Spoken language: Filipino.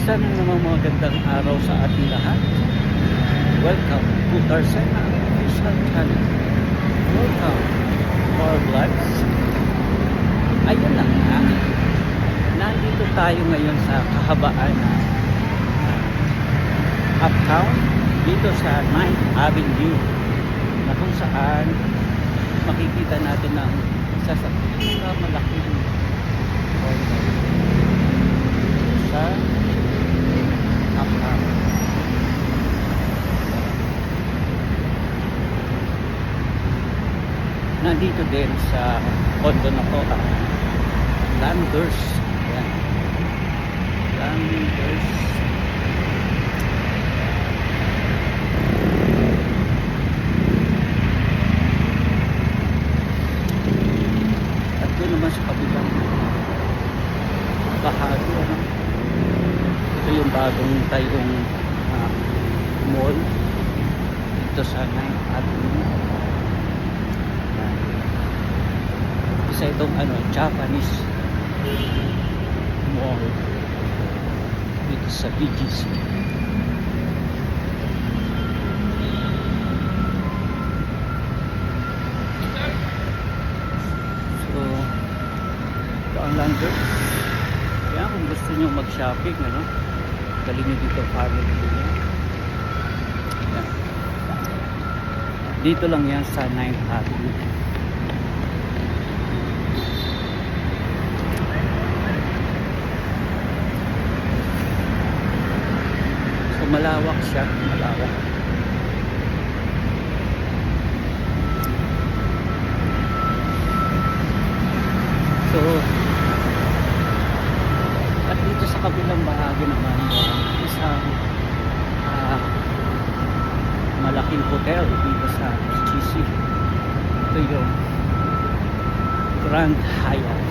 Isa na namang magandang araw sa ating lahat. Welcome to Tarsena Official Channel. Welcome to our vlogs. Ayun lang nga. Nandito tayo ngayon sa kahabaan uptown dito sa 9th Avenue na kung saan makikita natin ang isa sa malaking sa uptown. Nandito din sa condo na po Landers. Ayan. Landers. At doon naman sa kabilang bahagi, ito yung bagong tayong mall dito sa 9th Avenue. Isa itong Japanese mall dito sa BGC. So ito ang Landers. Kaya kung gusto nyo mag-shopping, dali nyo dito family nyo. Yan. Dito lang yan sa 9th Avenue. So malawak siya, malawak. So at dito sa kabilang bahagi naman isang malaking hotel dito sa BGC. Ito yung Grand Hyatt.